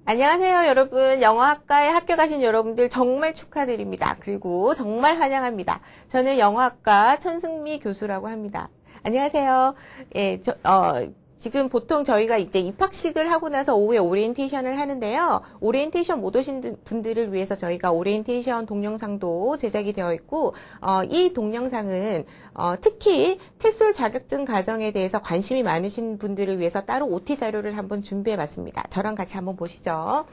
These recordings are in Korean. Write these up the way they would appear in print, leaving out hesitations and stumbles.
안녕하세요, 여러분. 영어학과에 학교 가신 여러분들 정말 축하드립니다. 그리고 정말 환영합니다. 저는 영어학과 천승미 교수라고 합니다. 안녕하세요. 예, 지금 보통 저희가 이제 입학식을 하고 나서 오후에 오리엔테이션을 하는데요. 오리엔테이션 못 오신 분들을 위해서 저희가 오리엔테이션 동영상도 제작이 되어 있고, 이 동영상은, 특히 테솔 자격증 과정에 대해서 관심이 많으신 분들을 위해서 따로 OT 자료를 한번 준비해 봤습니다. 저랑 같이 한번 보시죠.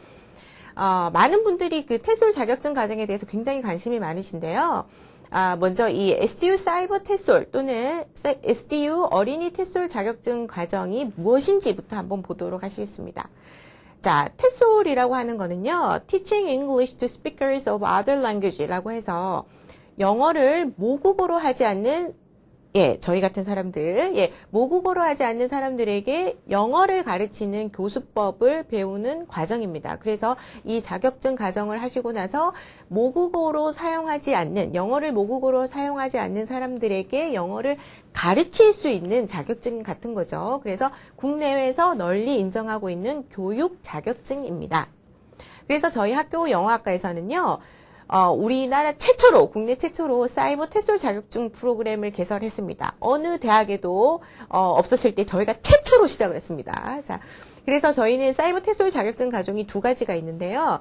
많은 분들이 그 테솔 자격증 과정에 대해서 굉장히 관심이 많으신데요. 먼저 이 STU 사이버 테솔 또는 STU 어린이 테솔 자격증 과정이 무엇인지부터 한번 보도록 하시겠습니다. 자, 테솔이라고 하는 거는요, Teaching English to Speakers of Other Language라고 해서 영어를 모국어로 하지 않는 저희 같은 사람들, 모국어로 하지 않는 사람들에게 영어를 가르치는 교수법을 배우는 과정입니다. 그래서 이 자격증 과정을 하시고 나서 모국어로 사용하지 않는, 영어를 모국어로 사용하지 않는 사람들에게 영어를 가르칠 수 있는 자격증 같은 거죠. 그래서 국내외에서 널리 인정하고 있는 교육 자격증입니다. 그래서 저희 학교 영어학과에서는요, 우리나라 최초로, 국내 최초로 사이버 테솔 자격증 프로그램을 개설했습니다. 어느 대학에도, 없었을 때 저희가 최초로 시작을 했습니다. 자, 그래서 저희는 사이버 테솔 자격증 과정이 두 가지가 있는데요.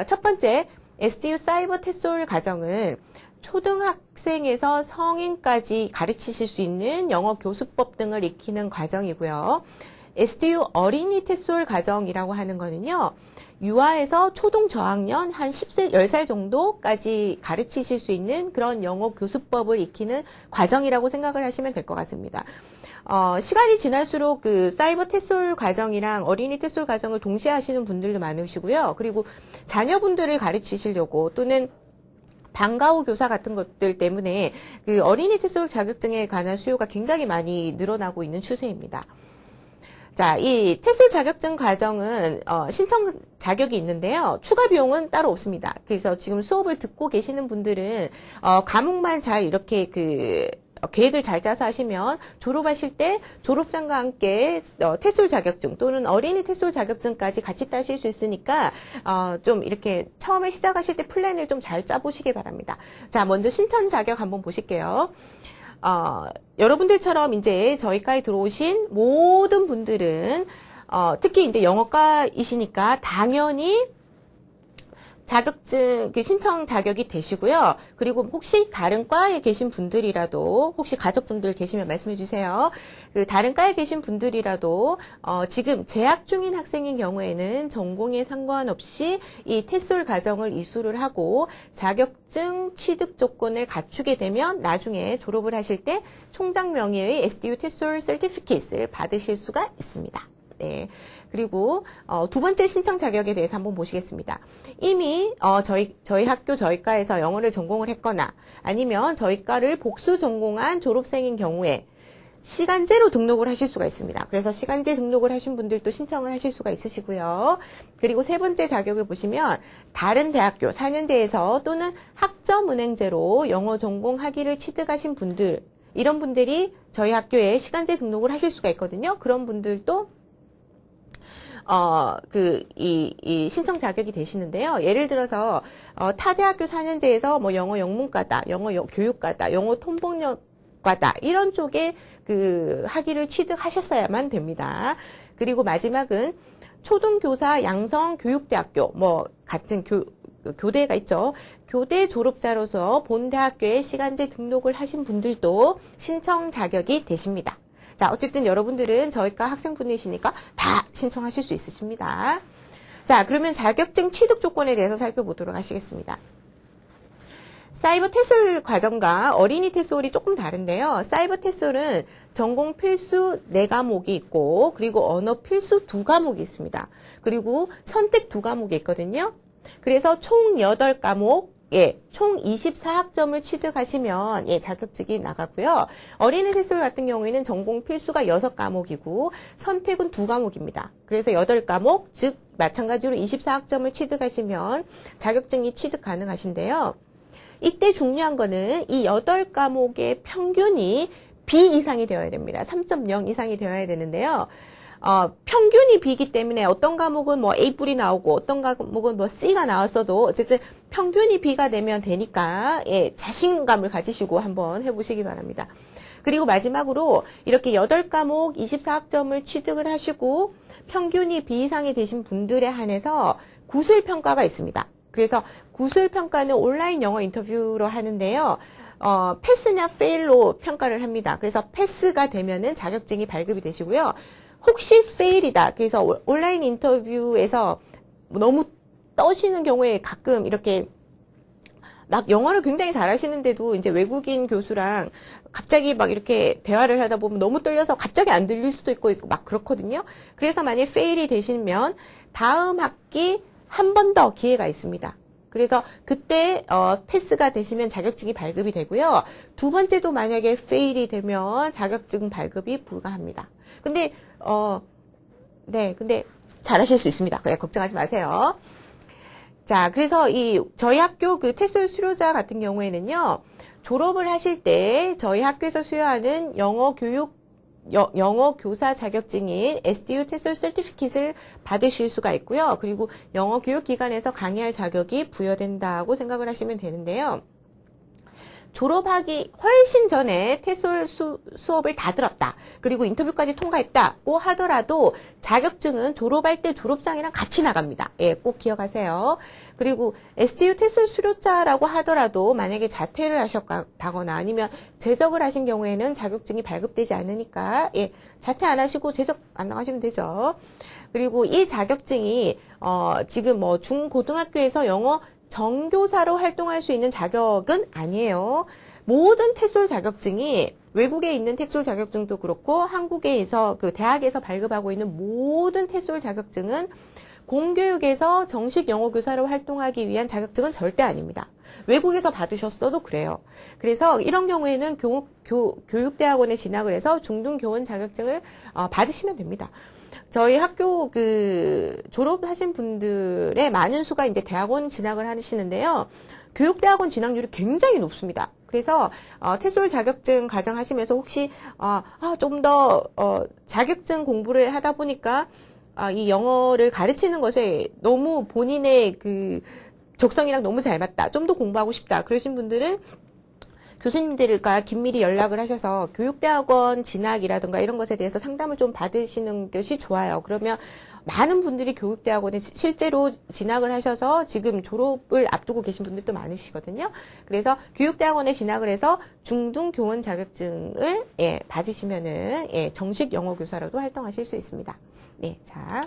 첫 번째, STU 사이버 테솔 과정은 초등학생에서 성인까지 가르치실 수 있는 영어 교수법 등을 익히는 과정이고요. STU 어린이 테솔 과정이라고 하는 거는요, 유아에서 초등 저학년 한 10살 정도까지 가르치실 수 있는 그런 영어 교수법을 익히는 과정이라고 생각을 하시면 될 것 같습니다. 시간이 지날수록 그 사이버 테솔 과정이랑 어린이 테솔 과정을 동시에 하시는 분들도 많으시고요. 그리고 자녀분들을 가르치시려고 또는 방과후 교사 같은 것들 때문에 그 어린이 테솔 자격증에 관한 수요가 굉장히 많이 늘어나고 있는 추세입니다. 자, 이 테솔 자격증 과정은 신청 자격이 있는데요. 추가 비용은 따로 없습니다. 그래서 지금 수업을 듣고 계시는 분들은 과목만 잘 이렇게 계획을 잘 짜서 하시면 졸업하실 때 졸업장과 함께 테솔 자격증 또는 어린이 테솔 자격증까지 같이 따실 수 있으니까 좀 이렇게 처음에 시작하실 때 플랜을 좀 잘 짜보시기 바랍니다. 자, 먼저 신청 자격 한번 보실게요. 여러분들처럼 이제 저희과에 들어오신 모든 분들은, 특히 이제 영어과이시니까 당연히 자격증, 신청 자격이 되시고요. 그리고 혹시 다른 과에 계신 분들이라도, 혹시 가족분들 계시면 말씀해 주세요. 그 다른 과에 계신 분들이라도, 지금 재학 중인 학생인 경우에는 전공에 상관없이 이 테솔 과정을 이수를 하고 자격증 취득 조건을 갖추게 되면 나중에 졸업을 하실 때 총장 명의의 STU 테솔 서티피케이트를 받으실 수가 있습니다. 네. 그리고 두 번째 신청 자격에 대해서 한번 보시겠습니다. 이미 저희 학교 저희과에서 영어를 전공을 했거나 아니면 저희과를 복수 전공한 졸업생인 경우에 시간제로 등록을 하실 수가 있습니다. 그래서 시간제 등록을 하신 분들도 신청을 하실 수가 있으시고요. 그리고 세 번째 자격을 보시면 다른 대학교 4년제에서 또는 학점은행제로 영어 전공 학위를 취득하신 분들, 이런 분들이 저희 학교에 시간제 등록을 하실 수가 있거든요. 그런 분들도 이 신청 자격이 되시는데요. 예를 들어서, 타 대학교 4년제에서 뭐 영어 영문과다, 영어 교육과다, 영어 통번역과다, 이런 쪽에 그 학위를 취득하셨어야만 됩니다. 그리고 마지막은 초등교사 양성교육대학교, 뭐, 같은 교대가 있죠. 교대 졸업자로서 본 대학교에 시간제 등록을 하신 분들도 신청 자격이 되십니다. 자, 어쨌든 여러분들은 저희과 학생분이시니까 다 신청하실 수 있으십니다. 자, 그러면 자격증 취득 조건에 대해서 살펴보도록 하시겠습니다. 사이버 테솔 과정과 어린이 테솔이 조금 다른데요. 사이버 테솔은 전공 필수 4과목이 있고, 그리고 언어 필수 2과목이 있습니다. 그리고 선택 2과목이 있거든요. 그래서 총 8과목, 총 24학점을 취득하시면, 자격증이 나가고요. 어린이 테솔 같은 경우에는 전공 필수가 6과목이고, 선택은 2과목입니다. 그래서 8과목, 즉, 마찬가지로 24학점을 취득하시면 자격증이 취득 가능하신데요. 이때 중요한 거는 이 8과목의 평균이 B 이상이 되어야 됩니다. 3.0 이상이 되어야 되는데요. 평균이 B이기 때문에 어떤 과목은 뭐 A뿔이 나오고 어떤 과목은 뭐 C가 나왔어도 어쨌든 평균이 B가 되면 되니까 예, 자신감을 가지시고 한번 해보시기 바랍니다. 그리고 마지막으로 이렇게 8과목 24학점을 취득을 하시고 평균이 B 이상이 되신 분들에 한해서 구술평가가 있습니다. 그래서 구술평가는 온라인 영어 인터뷰로 하는데요. 패스냐 페일로 평가를 합니다. 그래서 패스가 되면은 자격증이 발급이 되시고요. 혹시 페일이다. 그래서 온라인 인터뷰에서 너무 떠시는 경우에 가끔 이렇게 막 영어를 굉장히 잘하시는데도 이제 외국인 교수랑 갑자기 막 이렇게 대화를 하다 보면 너무 떨려서 갑자기 안 들릴 수도 있고 막 그렇거든요. 그래서 만약에 페일이 되시면 다음 학기 한 번 더 기회가 있습니다. 그래서 그때 패스가 되시면 자격증이 발급이 되고요. 두 번째도 만약에 페일이 되면 자격증 발급이 불가합니다. 근데 근데 잘하실 수 있습니다. 그냥 걱정하지 마세요. 자, 그래서 저희 학교 그 테솔 수료자 같은 경우에는요, 졸업을 하실 때 저희 학교에서 수여하는 영어 교사 자격증인 SDU 테솔 서티피킷을 받으실 수가 있고요. 그리고 영어 교육기관에서 강의할 자격이 부여된다고 생각을 하시면 되는데요. 졸업하기 훨씬 전에 테솔 수업을 다 들었다. 그리고 인터뷰까지 통과했다고 하더라도 자격증은 졸업할 때 졸업장이랑 같이 나갑니다. 예, 꼭 기억하세요. 그리고 SDU 테솔 수료자라고 하더라도 만약에 자퇴를 하셨다거나 아니면 재적을 하신 경우에는 자격증이 발급되지 않으니까 예, 자퇴 안 하시고 재적 안 나가시면 되죠. 그리고 이 자격증이 지금 뭐 중고등학교에서 영어 정교사로 활동할 수 있는 자격은 아니에요. 모든 테솔 자격증이 외국에 있는 테솔 자격증도 그렇고 한국에서 그 대학에서 발급하고 있는 모든 테솔 자격증은 공교육에서 정식 영어 교사로 활동하기 위한 자격증은 절대 아닙니다. 외국에서 받으셨어도 그래요. 그래서 이런 경우에는 교육대학원에 진학을 해서 중등교원 자격증을 받으시면 됩니다. 저희 학교 졸업하신 분들의 많은 수가 이제 대학원 진학을 하시는데요. 교육대학원 진학률이 굉장히 높습니다. 그래서 테솔 자격증 과정 하시면서 혹시 좀 더 자격증 공부를 하다 보니까 이 영어를 가르치는 것에 너무 본인의 그 적성이랑 너무 잘 맞다. 좀 더 공부하고 싶다. 그러신 분들은 교수님들과 긴밀히 연락을 하셔서 교육대학원 진학이라든가 이런 것에 대해서 상담을 좀 받으시는 것이 좋아요. 그러면 많은 분들이 교육대학원에 실제로 진학을 하셔서 지금 졸업을 앞두고 계신 분들도 많으시거든요. 그래서 교육대학원에 진학을 해서 중등교원 자격증을 받으시면은 정식 영어교사로도 활동하실 수 있습니다. 네, 자.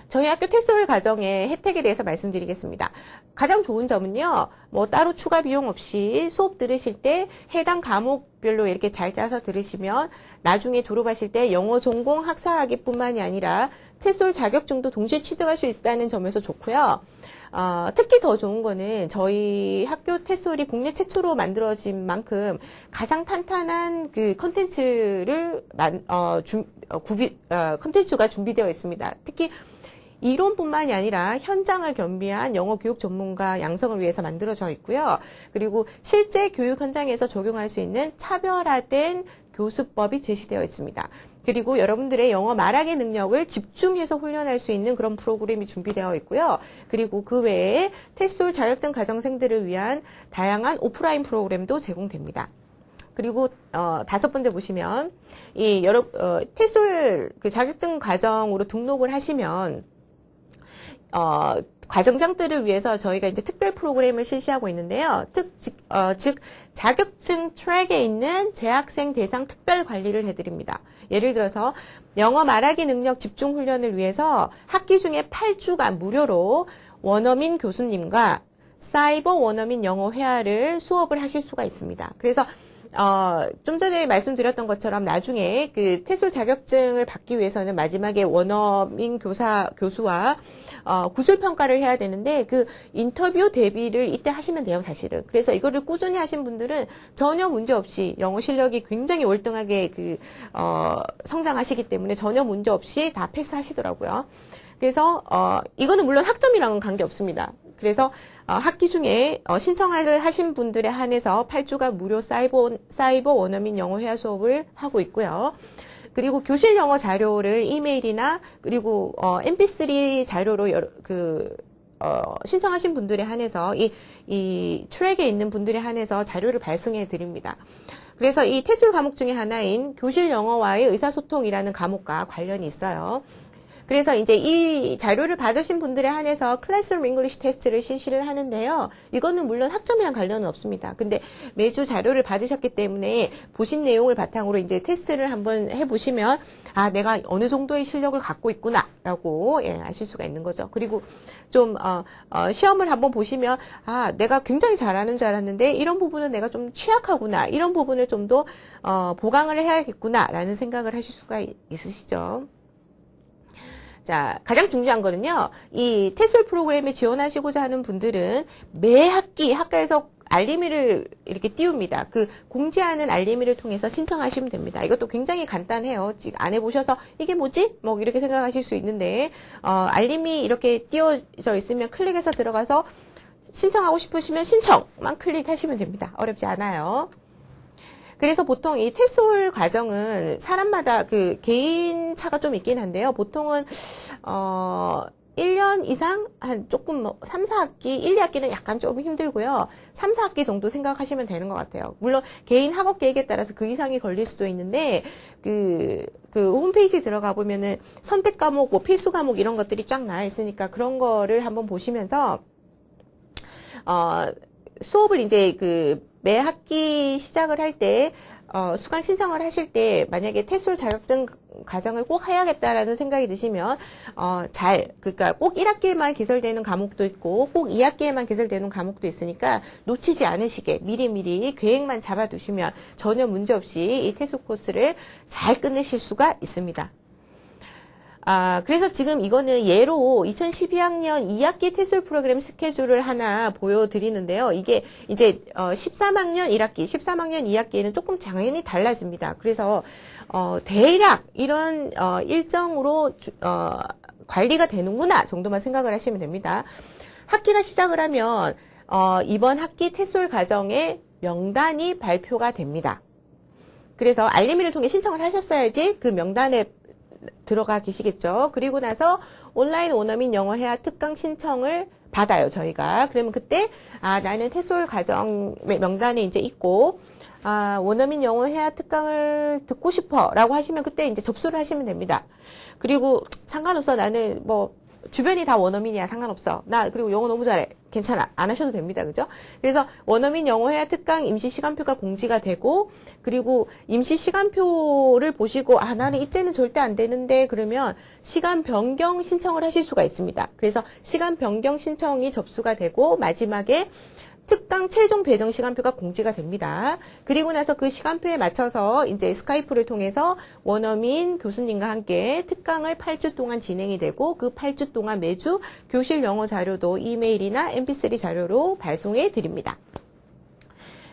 저희 학교 테솔 과정의 혜택에 대해서 말씀드리겠습니다. 가장 좋은 점은요, 뭐 따로 추가 비용 없이 수업 들으실 때 해당 과목별로 이렇게 잘 짜서 들으시면 나중에 졸업하실 때 영어 전공 학사학위뿐만이 아니라 테솔 자격증도 동시에 취득할 수 있다는 점에서 좋고요. 특히 더 좋은 거는 저희 학교 테솔이 국내 최초로 만들어진 만큼 가장 탄탄한 그 컨텐츠를 컨텐츠가 준비되어 있습니다. 특히 이론뿐만이 아니라 현장을 겸비한 영어 교육 전문가 양성을 위해서 만들어져 있고요. 그리고 실제 교육 현장에서 적용할 수 있는 차별화된 교수법이 제시되어 있습니다. 그리고 여러분들의 영어 말하기 능력을 집중해서 훈련할 수 있는 그런 프로그램이 준비되어 있고요. 그리고 그 외에 테솔 자격증 과정생들을 위한 다양한 오프라인 프로그램도 제공됩니다. 그리고 5번째 보시면 테솔 그 자격증 과정으로 등록을 하시면 과정장들을 위해서 저희가 이제 특별 프로그램을 실시하고 있는데요. 즉 자격증 트랙에 있는 재학생 대상 특별 관리를 해드립니다. 예를 들어서 영어 말하기 능력 집중 훈련을 위해서 학기 중에 8주간 무료로 원어민 교수님과 사이버 원어민 영어 회화를 수업을 하실 수가 있습니다. 그래서 좀 전에 말씀드렸던 것처럼 나중에 그 테솔 자격증을 받기 위해서는 마지막에 원어민 교수와 구술평가를 해야 되는데 그 인터뷰 대비를 이때 하시면 돼요, 사실은. 그래서 이거를 꾸준히 하신 분들은 전혀 문제 없이 영어 실력이 굉장히 월등하게 성장하시기 때문에 전혀 문제 없이 다 패스하시더라고요. 그래서 이거는 물론 학점이랑은 관계없습니다. 그래서 학기 중에 신청을 하신 분들에 한해서 8주간 무료 사이버 원어민 영어 회화 수업을 하고 있고요. 그리고 교실 영어 자료를 이메일이나 그리고 MP3 자료로 신청하신 분들에 한해서 이 트랙에 있는 분들에 한해서 자료를 발송해 드립니다. 그래서 이 테솔 과목 중에 하나인 교실 영어와의 의사소통이라는 과목과 관련이 있어요. 그래서 이제 이 자료를 받으신 분들에 한해서 클래스룸 잉글리시 테스트를 실시를 하는데요. 이거는 물론 학점이랑 관련은 없습니다. 근데 매주 자료를 받으셨기 때문에 보신 내용을 바탕으로 이제 테스트를 한번 해보시면 아, 내가 어느 정도의 실력을 갖고 있구나라고 아실 수가 있는 거죠. 그리고 좀 시험을 한번 보시면 아, 내가 굉장히 잘하는 줄 알았는데 이런 부분은 내가 좀 취약하구나. 이런 부분을 좀 더 보강을 해야겠구나라는 생각을 하실 수가 있으시죠. 자, 가장 중요한 거는요, 이 테솔 프로그램에 지원하시고자 하는 분들은 매 학기 학과에서 알림이를 이렇게 띄웁니다. 그 공지하는 알림이를 통해서 신청하시면 됩니다. 이것도 굉장히 간단해요. 지금 안 해보셔서 이게 뭐지? 뭐 이렇게 생각하실 수 있는데, 알림이 이렇게 띄워져 있으면 클릭해서 들어가서 신청하고 싶으시면 신청만 클릭하시면 됩니다. 어렵지 않아요. 그래서 보통 이 테솔 과정은 사람마다 그 개인 차가 좀 있긴 한데요. 보통은 1년 이상 한 조금 3, 4학기, 1, 2학기는 약간 좀 힘들고요. 3, 4학기 정도 생각하시면 되는 것 같아요. 물론 개인 학업 계획에 따라서 그 이상이 걸릴 수도 있는데 그 홈페이지 들어가 보면은 선택 과목, 뭐 필수 과목 이런 것들이 쫙 나와 있으니까 그런 거를 한번 보시면서 수업을 이제 매 학기 시작을 할 때, 수강 신청을 하실 때, 만약에 테솔 자격증 과정을 꼭 해야겠다라는 생각이 드시면, 그러니까 꼭 1학기에만 개설되는 과목도 있고, 꼭 2학기에만 개설되는 과목도 있으니까, 놓치지 않으시게 미리미리 계획만 잡아두시면 전혀 문제없이 이 테솔 코스를 잘 끝내실 수가 있습니다. 그래서 지금 이거는 예로 2012학년 2학기 테솔 프로그램 스케줄을 하나 보여드리는데요. 이게 이제 13학년 1학기, 13학년 2학기에는 조금 당연히 달라집니다. 그래서 대략 이런 일정으로 관리가 되는구나 정도만 생각을 하시면 됩니다. 학기가 시작을 하면 이번 학기 테솔 과정의 명단이 발표가 됩니다. 그래서 알림이를 통해 신청을 하셨어야지 그 명단에 들어가 계시겠죠. 그리고 나서 온라인 원어민 영어 회화 특강 신청을 받아요, 저희가. 그러면 그때, 나는 테솔 과정 명단에 이제 있고, 원어민 영어 회화 특강을 듣고 싶어. 라고 하시면 그때 이제 접수를 하시면 됩니다. 그리고 상관없어. 나는 주변이 다 원어민이야. 상관없어. 나 그리고 영어 너무 잘해. 괜찮아. 안 하셔도 됩니다. 그죠? 그래서 원어민 영어 회화 특강 임시 시간표가 공지가 되고, 그리고 임시 시간표를 보시고 나는 이때는 절대 안 되는데 그러면 시간 변경 신청을 하실 수가 있습니다. 그래서 시간 변경 신청이 접수가 되고 마지막에 특강 최종 배정 시간표가 공지가 됩니다. 그리고 나서 그 시간표에 맞춰서 이제 스카이프를 통해서 원어민 교수님과 함께 특강을 8주 동안 진행이 되고 그 8주 동안 매주 교실 영어 자료도 이메일이나 mp3 자료로 발송해 드립니다.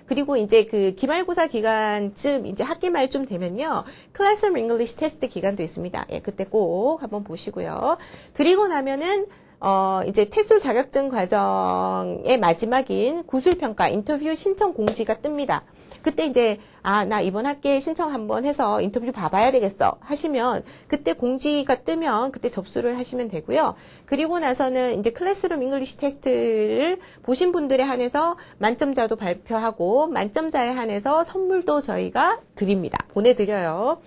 그리고 이제 그 기말고사 기간쯤 이제 학기 말쯤 되면요. 클래스룸 잉글리시 테스트 기간도 있습니다. 그때 꼭 한번 보시고요. 그리고 나면은 이제 테솔 자격증 과정의 마지막인 구술평가 인터뷰 신청 공지가 뜹니다. 그때 이제 나 이번 학기에 신청 한번 해서 인터뷰 봐봐야 되겠어 하시면 그때 공지가 뜨면 그때 접수를 하시면 되고요. 그리고 나서는 이제 클래스룸 잉글리시 테스트를 보신 분들에 한해서 만점자도 발표하고 만점자에 한해서 선물도 저희가 드립니다. 보내드려요.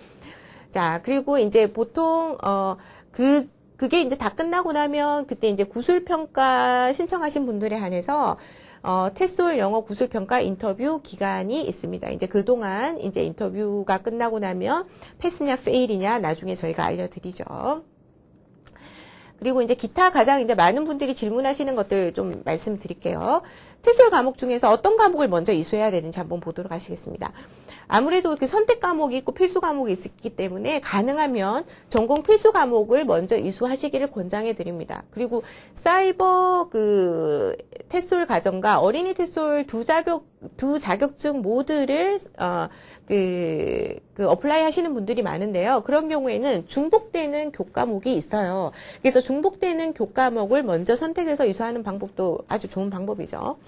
자, 그리고 이제 보통 그게 이제 다 끝나고 나면 그때 이제 구술평가 신청하신 분들에 한해서 테솔 영어 구술평가 인터뷰 기간이 있습니다. 이제 그동안 이제 인터뷰가 끝나고 나면 패스냐 페일이냐 나중에 저희가 알려드리죠. 그리고 이제 기타 가장 이제 많은 분들이 질문하시는 것들 좀 말씀드릴게요. 테솔 과목 중에서 어떤 과목을 먼저 이수해야 되는지 한번 보도록 하시겠습니다. 아무래도 그 선택 과목이 있고 필수 과목이 있기 때문에 가능하면 전공 필수 과목을 먼저 이수하시기를 권장해 드립니다. 그리고 사이버 테솔 과정과 어린이 테솔 두 자격증 모두를 어플라이 하시는 분들이 많은데요. 그런 경우에는 중복되는 교과목이 있어요. 그래서 중복되는 교과목을 먼저 선택해서 이수하는 방법도 아주 좋은 방법이죠.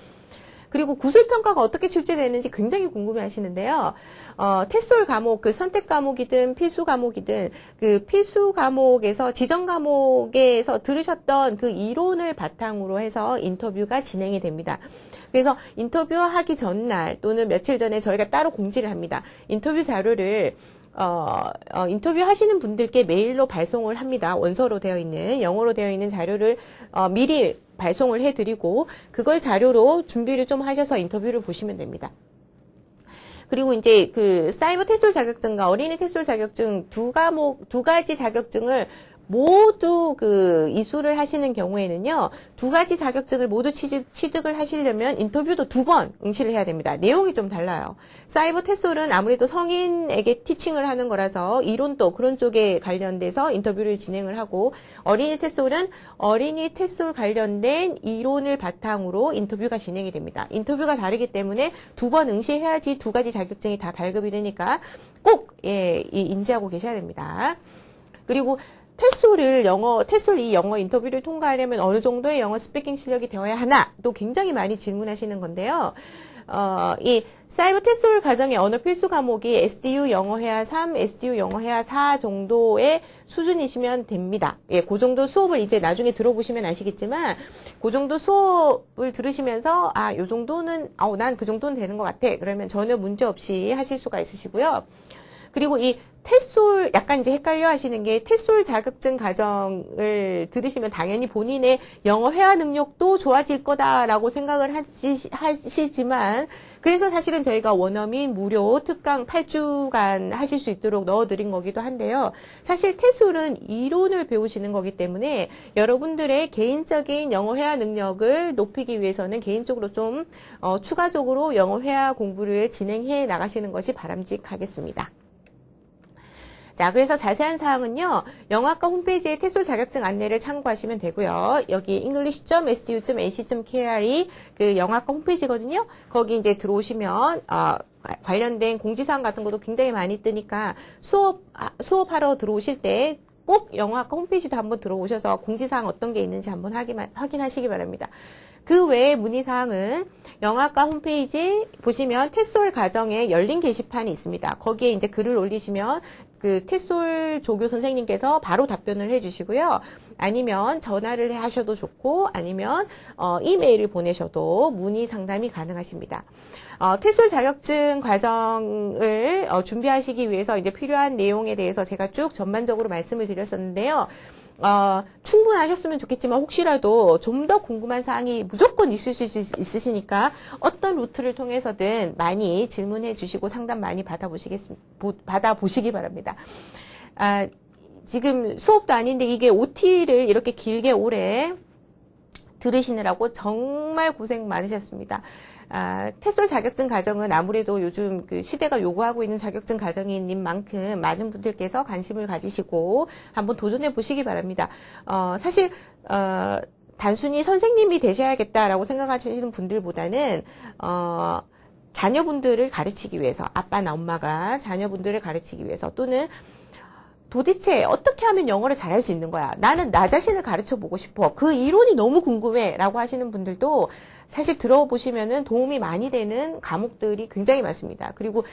그리고 구술평가가 어떻게 출제되는지 굉장히 궁금해 하시는데요. 테솔 과목, 그 선택 과목이든 필수 과목이든 그 필수 과목에서 지정 과목에서 들으셨던 그 이론을 바탕으로 해서 인터뷰가 진행이 됩니다. 그래서 인터뷰하기 전날 또는 며칠 전에 저희가 따로 공지를 합니다. 인터뷰 자료를 인터뷰 하시는 분들께 메일로 발송을 합니다. 원서로 되어 있는, 영어로 되어 있는 자료를 미리 발송을 해드리고, 그걸 자료로 준비를 좀 하셔서 인터뷰를 보시면 됩니다. 그리고 이제 그 사이버 테솔 자격증과 어린이 테솔 자격증 두 가지 자격증을 모두 그 이수를 하시는 경우에는요, 두 가지 자격증을 모두 취득을 하시려면 인터뷰도 2번 응시를 해야 됩니다. 내용이 좀 달라요. 사이버 테솔은 아무래도 성인에게 티칭을 하는 거라서 이론도 그런 쪽에 관련돼서 인터뷰를 진행을 하고, 어린이 테솔은 어린이 테솔 관련된 이론을 바탕으로 인터뷰가 진행이 됩니다. 인터뷰가 다르기 때문에 2번 응시해야지 두 가지 자격증이 다 발급이 되니까 꼭 인지하고 계셔야 됩니다. 그리고 테솔 이 영어 인터뷰를 통과하려면 어느 정도의 영어 스피킹 실력이 되어야 하나? 또 굉장히 많이 질문하시는 건데요. 이 사이버 테솔 과정의 언어 필수 과목이 SDU 영어 회화 3, SDU 영어 회화 4 정도의 수준이시면 됩니다. 예, 그 정도 수업을 이제 나중에 들어보시면 아시겠지만, 그 정도 수업을 들으시면서, 요 정도는, 난 그 정도는 되는 것 같아. 그러면 전혀 문제 없이 하실 수가 있으시고요. 그리고 이 테솔, 약간 이제 헷갈려 하시는 게, 테솔 자격증 과정을 들으시면 당연히 본인의 영어 회화 능력도 좋아질 거다라고 생각을 하시지만, 그래서 사실은 저희가 원어민 무료 특강 8주간 하실 수 있도록 넣어드린 거기도 한데요. 사실 테솔은 이론을 배우시는 거기 때문에 여러분들의 개인적인 영어 회화 능력을 높이기 위해서는 개인적으로 좀 추가적으로 영어 회화 공부를 진행해 나가시는 것이 바람직하겠습니다. 자, 그래서 자세한 사항은요, 영어학과 홈페이지에 테솔 자격증 안내를 참고하시면 되고요. 여기 english.sdu.ac.kr이 그 영어학과 홈페이지거든요. 거기 이제 들어오시면, 관련된 공지사항 같은 것도 굉장히 많이 뜨니까 수업하러 들어오실 때 꼭 영어학과 홈페이지도 한번 들어오셔서 공지사항 어떤 게 있는지 한번 확인하시기 바랍니다. 그 외에 문의사항은 영어학과 홈페이지 보시면 테솔 과정에 열린 게시판이 있습니다. 거기에 이제 글을 올리시면 그 테솔 조교 선생님께서 바로 답변을 해주시고요. 아니면 전화를 하셔도 좋고, 아니면 이메일을 보내셔도 문의 상담이 가능하십니다. 테솔 자격증 과정을 준비하시기 위해서 이제 필요한 내용에 대해서 제가 쭉 전반적으로 말씀을 드렸었는데요. 충분하셨으면 좋겠지만 혹시라도 좀 더 궁금한 사항이 무조건 있으시니까 어떤 루트를 통해서든 많이 질문해 주시고 상담 많이 받아보시기 바랍니다. 지금 수업도 아닌데 이게 OT를 이렇게 길게 오래 들으시느라고 정말 고생 많으셨습니다. 테솔 자격증 과정은 아무래도 요즘 그 시대가 요구하고 있는 자격증 과정인 만큼 많은 분들께서 관심을 가지시고 한번 도전해 보시기 바랍니다. 사실 단순히 선생님이 되셔야겠다라고 생각하시는 분들보다는 자녀분들을 가르치기 위해서, 아빠나 엄마가 자녀분들을 가르치기 위해서, 또는 도대체 어떻게 하면 영어를 잘할 수 있는 거야? 나는 나 자신을 가르쳐 보고 싶어. 그 이론이 너무 궁금해. 라고 하시는 분들도 사실 들어보시면은 도움이 많이 되는 과목들이 굉장히 많습니다. 그리고,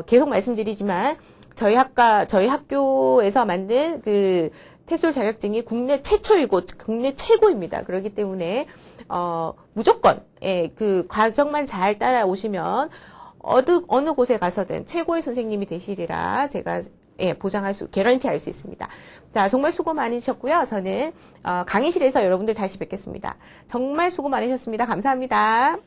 계속 말씀드리지만, 저희 학교에서 만든 그 테솔 자격증이 국내 최초이고 국내 최고입니다. 그렇기 때문에, 무조건, 그 과정만 잘 따라오시면 어느 곳에 가서든 최고의 선생님이 되시리라 제가 개런티 할 수 있습니다. 자, 정말 수고 많으셨고요. 저는 강의실에서 여러분들 다시 뵙겠습니다. 정말 수고 많으셨습니다. 감사합니다.